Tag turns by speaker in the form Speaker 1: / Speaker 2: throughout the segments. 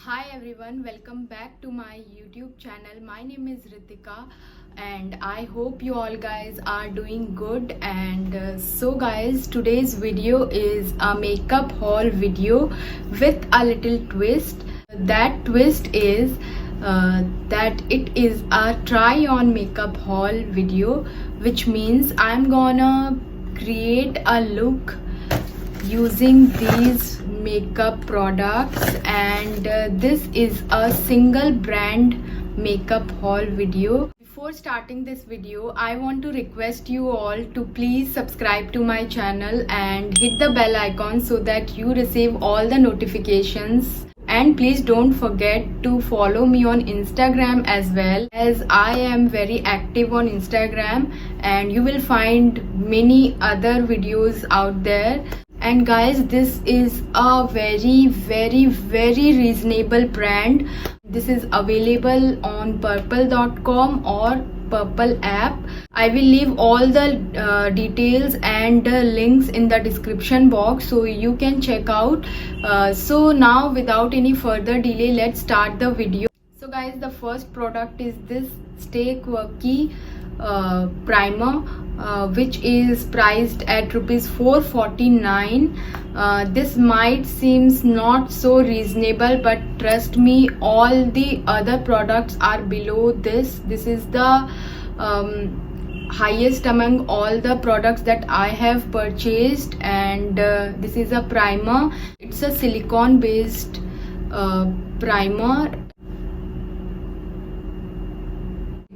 Speaker 1: Hi everyone, welcome back to my YouTube channel. My name is Ritika and I hope you all guys are doing good. And so guys, today's video is a makeup haul video with a little twist. That twist is that it is a try on makeup haul video, which means I'm gonna create a look using these makeup products, and this is a single brand makeup haul video. Before starting this video, I want to request you all to please subscribe to my channel and hit the bell icon so that you receive all the notifications. And please don't forget to follow me on Instagram as well, as I am very active on Instagram and you will find many other videos out there. And guys, this is a very reasonable brand. This is available on purple.com or Purple app. I will leave all the details and links in the description box so you can check out. So now without any further delay, let's start the video. So guys, the first product is this Stay Quirky primer, which is priced at rupees 449. This might seems not so reasonable, but trust me, all the other products are below this. This is the highest among all the products that I have purchased. And this is a primer. It's a silicone based primer.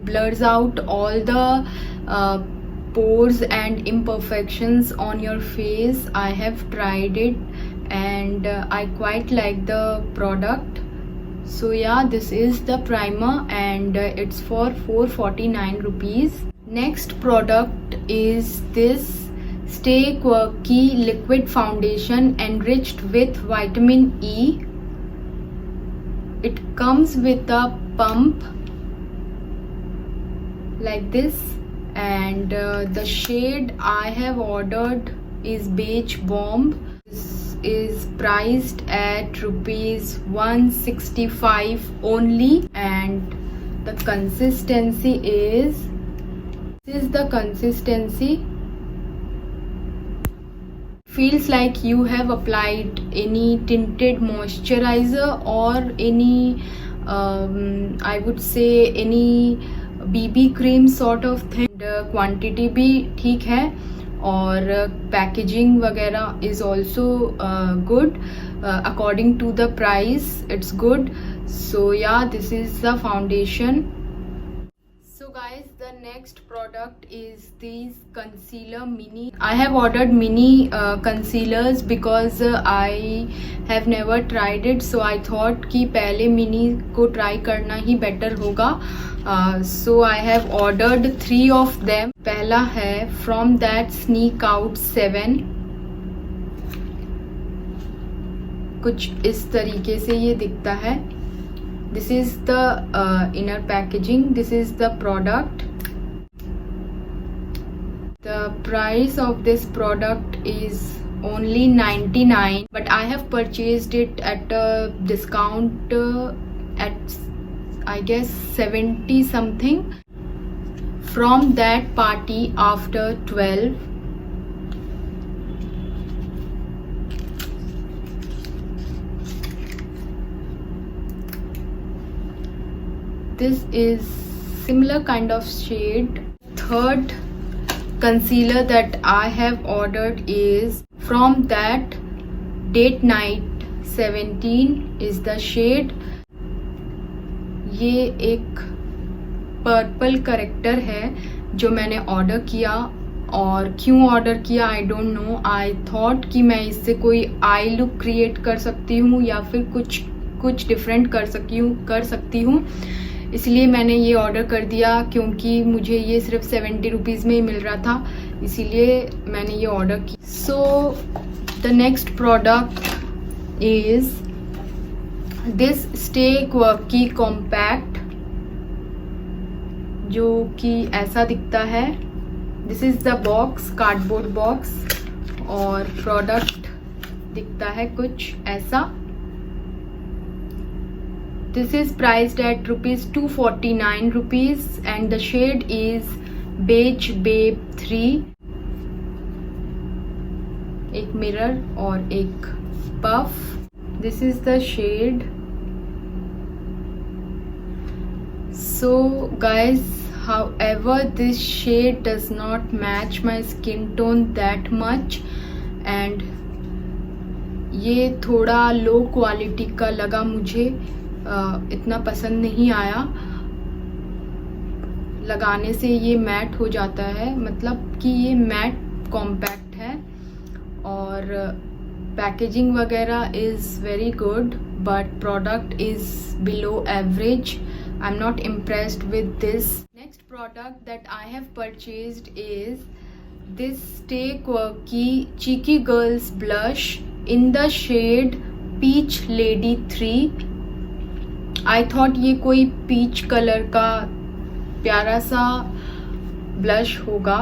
Speaker 1: Blurs out all the pores and imperfections on your face. I have tried it and I quite like the product. So yeah, this is the primer and it's for 449 rupees. Next product is this Stay Quirky liquid foundation enriched with vitamin E. It comes with a pump like this, and the shade I have ordered is Beige Bomb. This is priced at rupees 165 only, and the consistency is, this is the consistency. Feels like you have applied any tinted moisturizer or any I would say any BB cream sort of thing. Quantity भी ठीक है और packaging वगैरह is also good. According to the price, it's good. So yeah, this is the foundation. So guys, the next product is these concealer mini. I have ordered mini concealers because I have never tried it, so I thought कि पहले mini को try करना ही better होगा. So I have ordered 3 of them. पहला है From That Sneak Out 7. कुछ इस तरीके से ये दिखता है. This is the inner packaging. This is the product. The price of this product is only 99, but I have purchased it at a discount at I guess 70 something. From That Party After 12. This is similar kind of shade. Third concealer that I have ordered is From That Date Night 17 is the shade. ये एक purple character है जो मैंने order किया, और क्यों order किया I don't know. I thought कि मैं इससे कोई आई लुक क्रिएट कर सकती हूँ या फिर कुछ डिफरेंट कर सकती हूँ, इसलिए मैंने ये ऑर्डर कर दिया. क्योंकि मुझे ये सिर्फ 70 रुपीज़ में ही मिल रहा था, इसीलिए मैंने ये ऑर्डर किया. So the next product is this stay quirky compact, जो कि ऐसा दिखता है. This is the box, cardboard box, और प्रोडक्ट दिखता है कुछ ऐसा. This is priced at rupees 249 rupees and the shade is Beige Babe 3. एक मिरर और एक puff. This is the shade. So guys, however, this shade does not match my skin tone that much and ये थोड़ा low quality का लगा मुझे, इतना पसंद नहीं आया. लगाने से ये मैट हो जाता है, मतलब कि ये मैट कॉम्पैक्ट है और पैकेजिंग वगैरह is very good but product is below average. I am not impressed with this. Next product that I have purchased is this stay quirky cheeky girls blush in the shade Peach Lady 3. I thought ये कोई peach colour का प्यारा सा blush होगा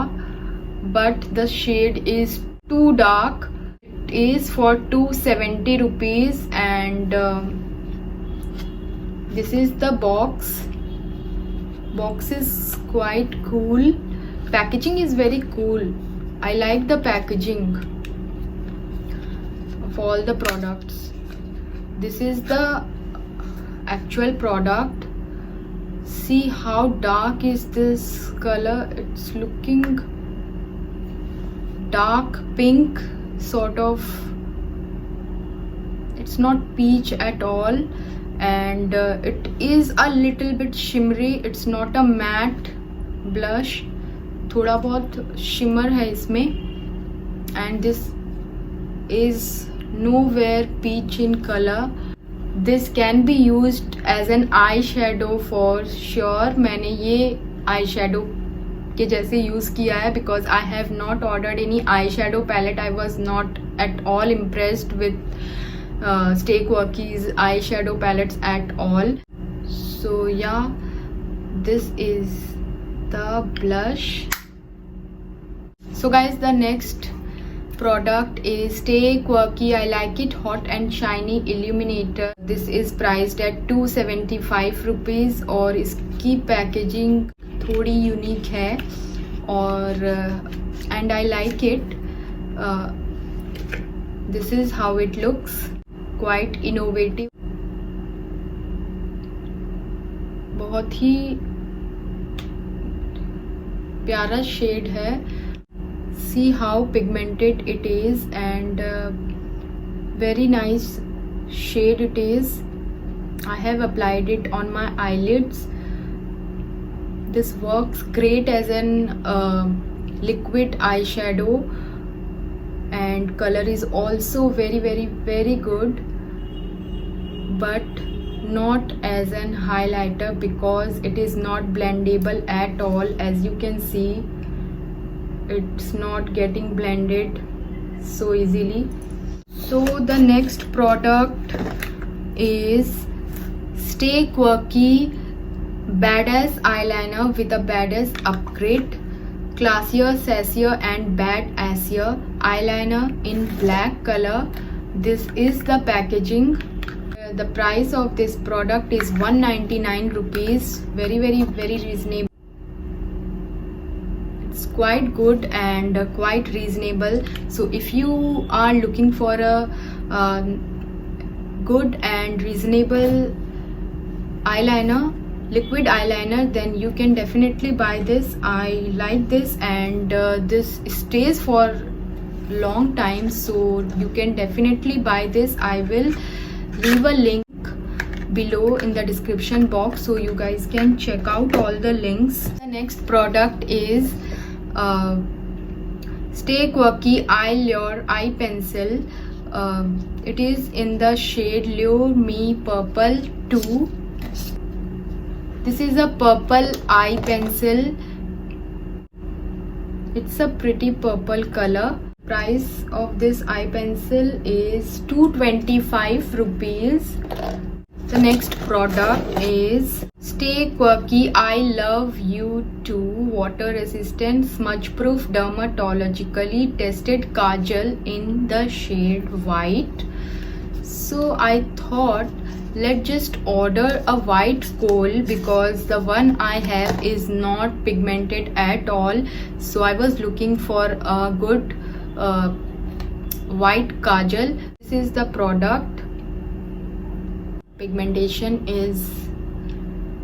Speaker 1: but the shade is too dark. It is for 270 rupees and this is the box. Box is quite cool. Packaging is very cool. I like the packaging of all the products. This is the actual product. See how dark is this color. It's looking dark pink sort of. It's not peach at all and it is a little bit shimmery. It's not a matte blush. थोड़ा बहुत shimmer है इसमें and this is nowhere peach in color. This can be used as an eyeshadow for sure. मैंने ये eyeshadow के जैसे use किया है because I have not ordered any eyeshadow palette. I was not at all impressed with Stay Quirky's eyeshadow palettes at all. So yeah, this is the blush. So guys, the next product is Stay Quirky I Like It Hot and Shiny Illuminator. This is priced at 275 rupees और इसकी packaging थोड़ी unique है और and I like it. This is how it looks. Quite innovative. बहुत ही प्यारा shade है. See how pigmented it is and very nice shade it is. I have applied it on my eyelids. This works great as an liquid eyeshadow and color is also very good but not as an highlighter because it is not blendable at all. As you can see, it's not getting blended so easily. So the next product is Stay Quirky Badass Eyeliner with a Badass Upgrade. Classier, sassier and badassier eyeliner in black color. This is the packaging. The price of this product is 199 rupees. Very reasonable. It's quite good and quite reasonable. So if you are looking for a good and reasonable eyeliner, liquid eyeliner, then you can definitely buy this. I like this and this stays for long time, so you can definitely buy this. I will leave a link below in the description box so you guys can check out all the links. The next product is Stay Quirky Eyelure Eye Pencil. It is in the shade Lure Me Purple 2. This is a purple eye pencil. It's a pretty purple color. Price of this eye pencil is 225 rupees. The next product is Stay Quirky I Love You Too Water Resistant Smudge Proof Dermatologically Tested Kajal in the shade white. So I thought let's just order a white kohl because the one I have is not pigmented at all. So I was looking for a good white kajal. This is the product. Pigmentation is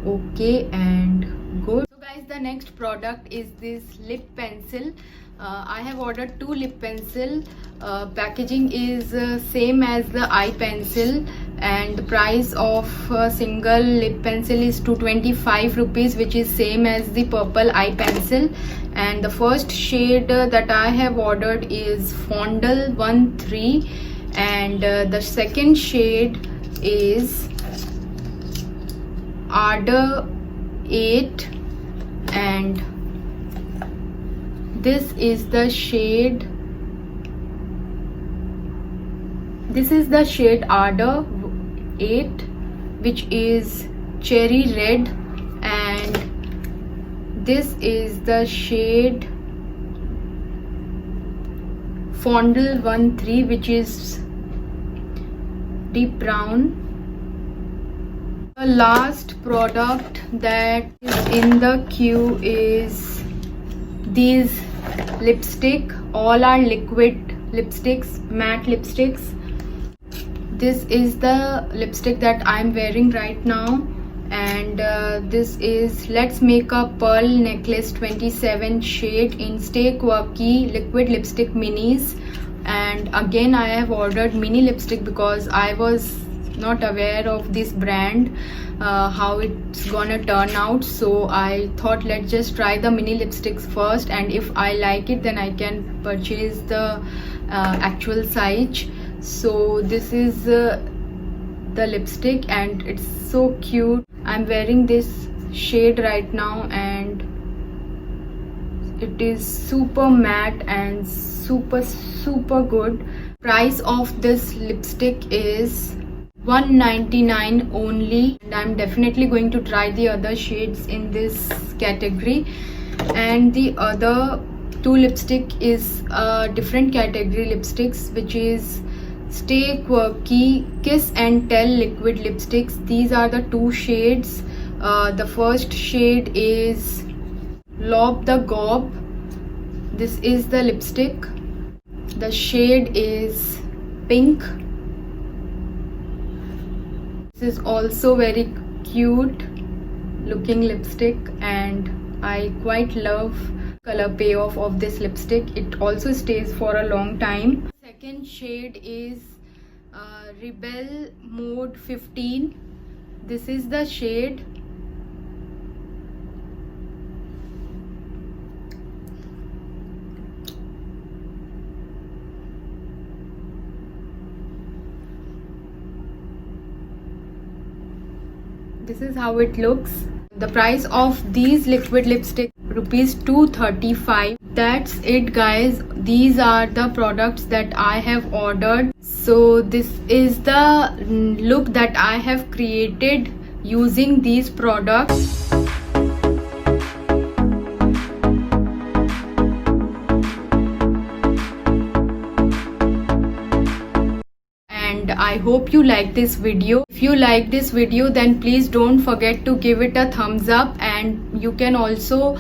Speaker 1: okay and good. So guys, the next product is this lip pencil. I have ordered 2 lip pencil. Packaging is same as the eye pencil, and the price of a single lip pencil is 225 rupees, which is same as the purple eye pencil. And the first shade that I have ordered is Fondle 13, and the second shade is Ardor 8, and this is the shade. This is the shade Ardor 8, which is cherry red, and this is the shade Fondle 13, which is deep brown. The last product that is in the queue is these lipstick. All are liquid lipsticks, matte lipsticks. This is the lipstick that I'm wearing right now, and this is Let's Make a Pearl Necklace 27 shade in Stay Quirky liquid lipstick minis. And again, I have ordered mini lipstick because I was not aware of this brand, how it's gonna turn out. So I thought, let's just try the mini lipsticks first, and if I like it, then I can purchase the actual size. So this is the lipstick, and it's so cute. I'm wearing this shade right now, and it is super matte and super good. Price of this lipstick is $199 only, and I'm definitely going to try the other shades in this category. And the other 2 lipstick is different category lipsticks, which is Stay Quirky Kiss and Tell liquid lipsticks. These are the 2 shades. The first shade is Lob the Gob. This is the lipstick. The shade is Pink. This is also very cute looking lipstick, and I quite love color payoff of this lipstick. It also stays for a long time. Second shade is Rebel Mode 15. This is the shade. This is how it looks. The price of these liquid lipstick rupees 235. That's it guys, these are the products that I have ordered. So this is the look that I have created using these products. I hope you like this video. If you like this video, then please don't forget to give it a thumbs up, and you can also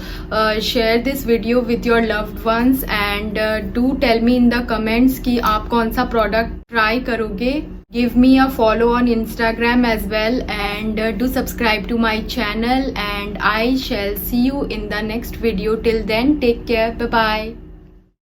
Speaker 1: share this video with your loved ones, and do tell me in the comments कि आप कौन सा product try करोगे. Give me a follow on Instagram as well, and do subscribe to my channel, and I shall see you in the next video. Till then, take care. Bye bye.